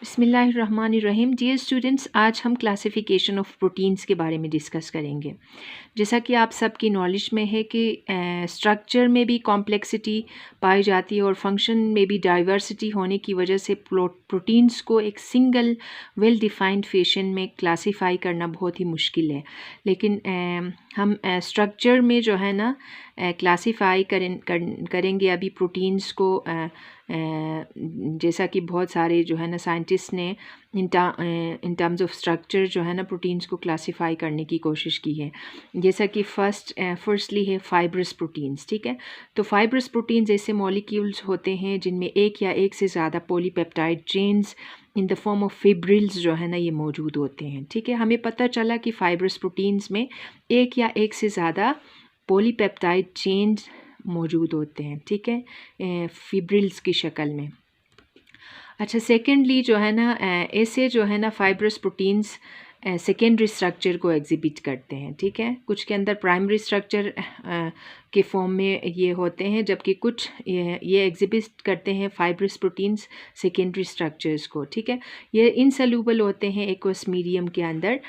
बिस्मिल्लाहिर्रहमानिर्रहीम। Dear students, आज हम क्लासिफिकेशन ऑफ प्रोटीन्स के बारे में डिस्कस करेंगे। जैसा कि आप सबकी नॉलेज में है कि स्ट्रक्चर में भी कॉम्प्लेक्सिटी पाई जाती है और फंक्शन में भी डाइवर्सिटी होने की वजह से प्रोटीन्स को एक सिंगल वेल डिफाइंड फैशन में क्लासिफाई करना बहुत ही मुश्किल है। लेकिन हम स्ट्रक्चर में जो है ना क्लासिफाई करेंगे अभी प्रोटीन्स को जैसा कि बहुत सारे जो है ना साइंटिस्ट ने इन टर्म्स ऑफ स्ट्रक्चर जो है ना प्रोटीन्स को क्लासिफाई करने की कोशिश की है। जैसा कि फर्स्टली है फाइब्रस प्रोटीन्स। ठीक है, तो फाइब्रस प्रोटीन्स ऐसे मॉलिक्यूल्स होते हैं जिनमें एक या एक से ज़्यादा polypeptide chains in the form of fibrils जो है ना ये मौजूद होते हैं। ठीक है, हमें पता चला कि फाइब्रस प्रोटीन्स में एक या एक से ज़्यादा पॉलीपेप्टाइड चेन्स मौजूद होते हैं। ठीक है, फिब्रिल्स की शक्ल में। अच्छा, सेकेंडली जो है ना ऐसे जो है ना फाइब्रस प्रोटीन्स सेकेंडरी स्ट्रक्चर को एग्जिबिट करते हैं। ठीक है, कुछ के अंदर प्राइमरी स्ट्रक्चर के फॉर्म में ये होते हैं, जबकि कुछ ये एग्जिबिट करते हैं फाइब्रस प्रोटीन्स सेकेंडरी स्ट्रक्चर्स को। ठीक है, ये इनसोल्यूबल होते हैं एक्वस मीडियम के अंदर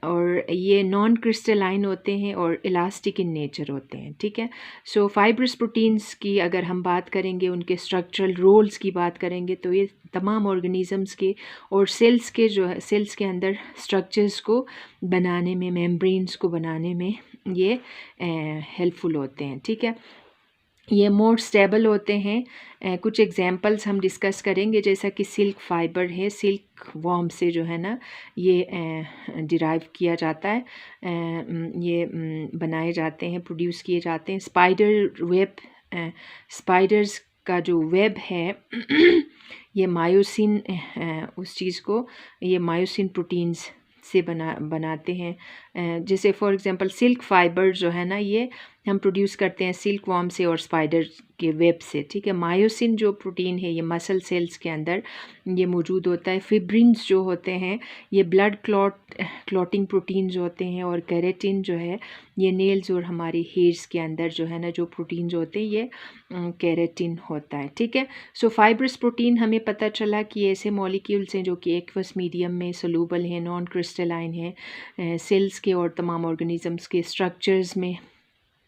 और ये नॉन क्रिस्टलाइन होते हैं और इलास्टिक इन नेचर होते हैं। ठीक है, सो फाइब्रस प्रोटीन्स की अगर हम बात करेंगे, उनके स्ट्रक्चरल रोल्स की बात करेंगे, तो ये तमाम ऑर्गेनिज़म्स के और सेल्स के जो है सेल्स के अंदर स्ट्रक्चर्स को बनाने में, मेम्ब्रेन्स को बनाने में ये हेल्पफुल होते हैं। ठीक है, ये मोर स्टेबल होते हैं। कुछ एग्जांपल्स हम डिस्कस करेंगे, जैसा कि सिल्क फाइबर है, सिल्क वॉर्म से जो है ना ये डिराइव किया जाता है, ये बनाए जाते हैं, प्रोड्यूस किए जाते हैं। स्पाइडर वेब, स्पाइडर्स का जो वेब है ये मायोसिन, उस चीज़ को ये मायोसिन प्रोटीन्स से बनाते हैं। जैसे फॉर एग्जांपल सिल्क फाइबर जो है ना ये हम प्रोड्यूस करते हैं सिल्क वॉर्म से और स्पाइडर के वेब से। ठीक है, मायोसिन जो प्रोटीन है ये मसल सेल्स के अंदर ये मौजूद होता है। फिब्रिन्स जो होते हैं ये ब्लड क्लॉटिंग प्रोटीन्स होते हैं और केराटिन जो है ये नेल्स और हमारे हेयर्स के अंदर जो है ना जो प्रोटीन्स होते हैं ये केराटिन होता है। ठीक है, सो फाइब्रस प्रोटीन हमें पता चला कि ऐसे मॉलिक्यूल्स हैं जो कि एक्वस मीडियम में सोलूबल हैं, नॉन क्रिस्टलाइन है, सेल्स के और तमाम ऑर्गेनिजम्स के स्ट्रक्चर्स में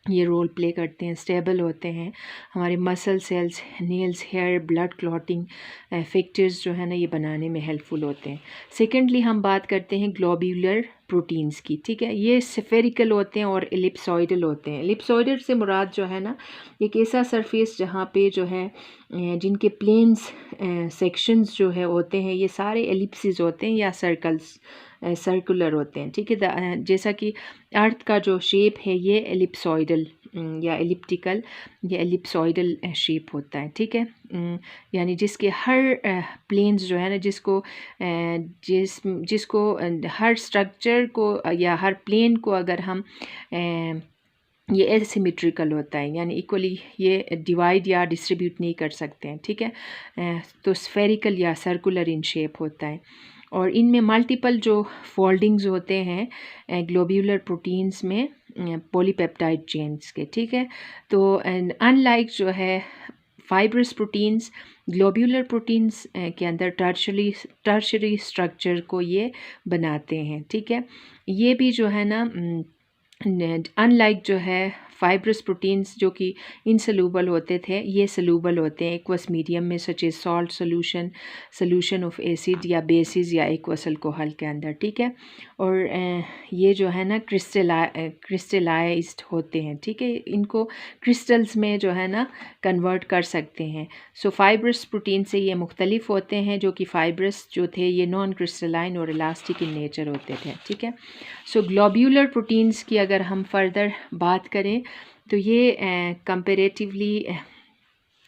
ये रोल प्ले करते हैं, स्टेबल होते हैं। हमारे muscle cells, nails, hair, blood clotting factors जो है ना ये बनाने में हेल्पफुल होते हैं। सेकेंडली हम बात करते हैं ग्लोब्यूलर प्रोटीन्स की। ठीक है, ये स्फेरिकल होते हैं और एलिप्सॉइडल होते हैं। एलिप्सॉइडल से मुराद जो है ना एक ऐसा सरफेस जहाँ पे जो है जिनके प्लेन्स सेक्शंस जो है होते हैं ये सारे एलिप्सिस होते हैं या सर्कुलर होते हैं। ठीक है, जैसा कि अर्थ का जो शेप है ये एलिप्सॉइडल या एलिप्टिकल या एलिप्सॉइडल शेप होता है। ठीक है, यानी जिसके हर प्लेन्स जो है ना जिसको हर स्ट्रक्चर को या हर प्लेन को अगर हम ये एसिमेट्रिकल होता है, यानी इक्वली ये डिवाइड या डिस्ट्रीब्यूट नहीं कर सकते हैं। ठीक है, तो स्फेरिकल या सर्कुलर इन शेप होता है और इनमें मल्टीपल जो फोल्डिंग्स होते हैं ग्लोब्यूलर प्रोटीन्स में पॉलीपेप्टाइड चेन्स के। ठीक है, तो अनलाइक जो है फाइब्रस प्रोटीन्स, ग्लोब्यूलर प्रोटीन्स के अंदर टर्शरी स्ट्रक्चर को ये बनाते हैं। ठीक है, ये भी जो है ना अनलाइक जो है फाइब्रस प्रोटीन्स जो कि इनसोल्यूबल होते थे ये सोल्यूबल होते हैं एक्वस मीडियम में, such as salt solution of acid या बेसिस या एक्वस अल्कोहल के अंदर। ठीक है, और ये जो है ना क्रिस्टलाइज्ड होते हैं। ठीक है, इनको क्रिस्टल्स में जो है ना कन्वर्ट कर सकते हैं। सो फाइब्रस प्रोटीन से ये मुख्तलिफ होते हैं, जो कि फाइब्रस जो थे ये नॉन क्रिस्टलाइन और इलास्टिक इन नेचर होते थे। ठीक है, सो ग्लोब्यूलर प्रोटीन्स की अगर हम फर्दर बात करें तो ये कंपैरेटिवली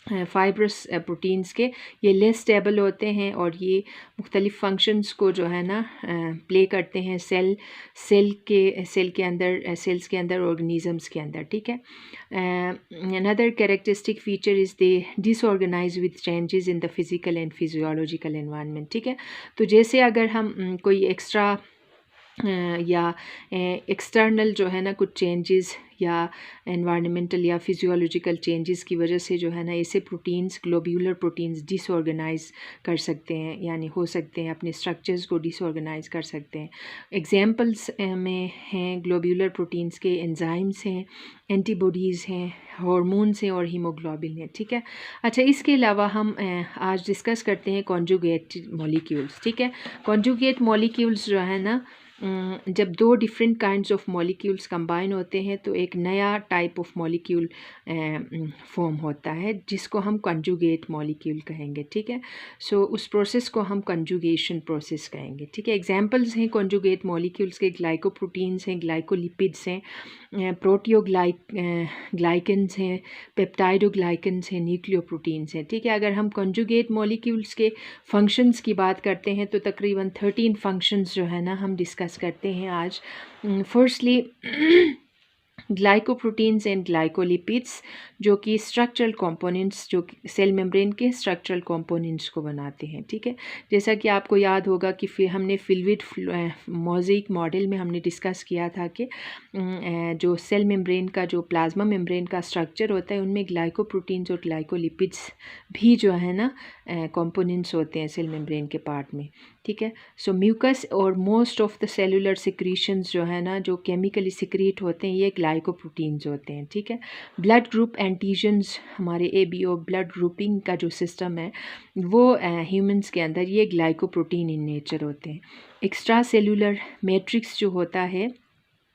फाइब्रस प्रोटीन्स के ये लेस स्टेबल होते हैं और ये मुख्तलिफ फंक्शंस को जो है ना प्ले करते हैं सेल्स के अंदर ऑर्गेनिजम्स के अंदर। ठीक है, another characteristic feature is they disorganise with changes in the physical and physiological environment. ठीक है, तो जैसे अगर हम कोई एक्स्ट्रा या एक्सटर्नल जो है ना कुछ चेंजेस या एनवायरनमेंटल या फिजियोलॉजिकल चेंजेस की वजह से जो है ना ऐसे प्रोटीन्स ग्लोब्यूलर प्रोटीन्स डिसऑर्गेनाइज कर सकते हैं, यानी हो सकते हैं अपने स्ट्रक्चर्स को डिसऑर्गेनाइज कर सकते हैं। एग्जांपल्स में हैं ग्लोब्यूलर प्रोटीन्स के एंजाइम्स हैं, एंटीबॉडीज़ हैं, हार्मोन्स हैं और हीमोग्लोबिन है। ठीक है, अच्छा इसके अलावा हम आज डिस्कस करते हैं कॉन्जुगेट मॉलिक्यूल्स। ठीक है, कॉन्जुगेट मॉलिक्यूल्स जो है ना जब दो different kinds of molecules combine होते हैं तो एक नया टाइप ऑफ मॉलिक्यूल फॉर्म होता है जिसको हम कंजुगेट मॉलिक्यूल कहेंगे। ठीक है, सो उस प्रोसेस को हम कंजुगेशन प्रोसेस कहेंगे। ठीक है, एग्जांपल्स हैं कंजुगेट मॉलिक्यूल्स के ग्लाइकोप्रोटीन्स हैं, ग्लाइकोलिपिड्स हैं, ग्लाइकन्स हैं, पेप्टाइडोग्लाइकन्स हैं, न्यूक्लियोप्रोटीन्स हैं। ठीक है, अगर हम कंजुगेट मॉलिक्यूल्स के फंक्शंस की बात करते हैं तो तकरीबन 13 फंक्शंस जो है ना हम डिस्कस करते हैं आज। फर्स्टली ग्लाइकोप्रोटीन्स एंड ग्लाइकोलिपिड्स जो कि स्ट्रक्चरल कंपोनेंट्स, जो सेल मेम्ब्रेन के स्ट्रक्चरल कंपोनेंट्स को बनाते हैं। ठीक है, जैसा कि आपको याद होगा कि फिर हमने फिल्विड मोज़ेक मॉडल में हमने डिस्कस किया था कि जो सेल मेम्ब्रेन का जो प्लाज्मा मेम्ब्रेन का स्ट्रक्चर होता है उनमें ग्लाइकोप्रोटीन्स और ग्लाइकोलिपिड्स भी जो है ना कंपोनेंट्स होते हैं सेल मेम्ब्रेन के पार्ट में। ठीक है, सो म्यूकस और most of the cellular secretions जो है ना जो केमिकली सिक्रीट होते हैं ये ग्लाइकोप्रोटीन्स होते हैं। ठीक है, ब्लड ग्रुप एंटीजन्स हमारे ABO ब्लड ग्रुपिंग का जो सिस्टम है वो ह्यूमंस के अंदर ये ग्लाइकोप्रोटीन इन नेचर होते हैं। एक्स्ट्रा सेलुलर मैट्रिक्स जो होता है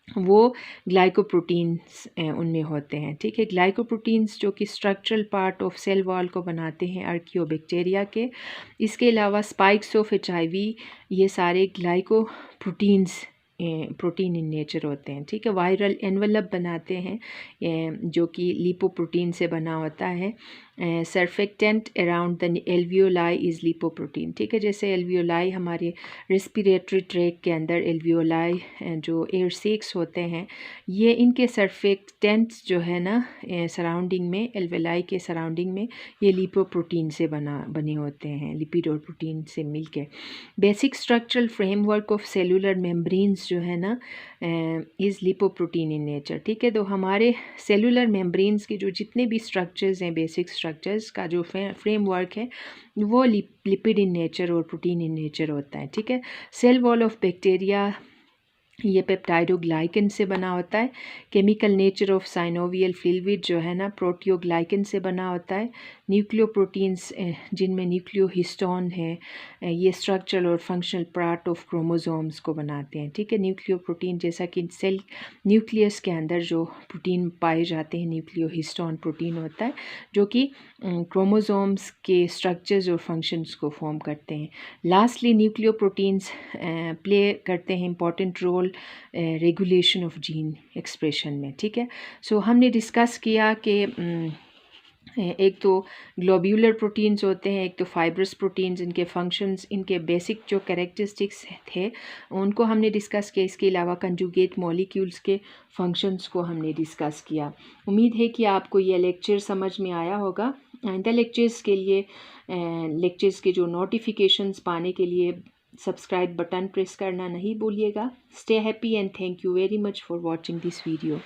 वो ग्लाइकोप्रोटीन्स उनमें होते हैं। ठीक है, ग्लाइकोप्रोटीन्स जो कि structural part of cell wall को बनाते हैं आर्कियोबैक्टीरिया के। इसके अलावा स्पाइक्स ऑफ HIV ये सारे ग्लाइकोप्रोटीन्स प्रोटीन इन नेचर होते हैं। ठीक है, वायरल एनवलप बनाते हैं जो कि लिपोप्रोटीन से बना होता है। Surfactant around the alveoli is lipoprotein. ठीक है, जैसे एल्वियोलाई हमारे रेस्पिरेटरी ट्रैक के अंदर एल्वियोलाई जो एयर सेक्स होते हैं ये इनके सर्फेक्टेंट्स जो है ना सराउंडिंग में, एल्वियोलाई के सराउंडिंग में ये लिपोप्रोटीन से बने होते हैं, लिपिड और प्रोटीन से मिलके। Basic structural framework of cellular membranes जो है ना इज़ लिपोप्रोटीन इन नेचर। ठीक है, तो हमारे सेलुलर मेम्ब्रेन्स के जो जितने भी स्ट्रक्चर्स हैं, बेसिक स्ट्रक्चर्स का जो फ्रेमवर्क है वो लिपिड इन नेचर और प्रोटीन इन नेचर होता है। ठीक है, सेल वॉल ऑफ बैक्टीरिया ये पेप्टाइडोग्लाइकन से बना होता है। Chemical nature of synovial fluid जो है ना प्रोटियोग्लाइकन से बना होता है। न्यूक्लियोप्रोटीन्स जिनमें न्यूक्लियोहिस्टोन है ये स्ट्रक्चरल और फंक्शनल पार्ट ऑफ क्रोमोसोम्स को बनाते हैं। ठीक है, न्यूक्लियोप्रोटीन जैसा कि सेल न्यूक्लियस के अंदर जो प्रोटीन पाए जाते हैं न्यूक्लियोहिस्टोन प्रोटीन होता है जो कि क्रोमोसोम्स के स्ट्रक्चर्स और फंक्शंस को फॉर्म करते हैं। लास्टली न्यूक्लियोप्रोटीन्स प्ले करते हैं important role regulation of gene expression में। ठीक है, सो हमने डिस्कस किया कि एक तो ग्लोब्यूलर प्रोटीन्स होते हैं, एक तो फाइब्रस प्रोटीन्स, इनके फंक्शंस, इनके बेसिक जो कैरेक्टरिस्टिक्स थे उनको हमने डिस्कस किया। इसके अलावा कंजुगेट मॉलिक्यूल्स के फंक्शंस को हमने डिस्कस किया। उम्मीद है कि आपको ये लेक्चर समझ में आया होगा। आइंदा लेक्चर्स के लिए लेक्चर्स के जो नोटिफिकेशंस पाने के लिए सब्सक्राइब बटन प्रेस करना नहीं भूलिएगा। Stay happy and thank you very much for watching this video.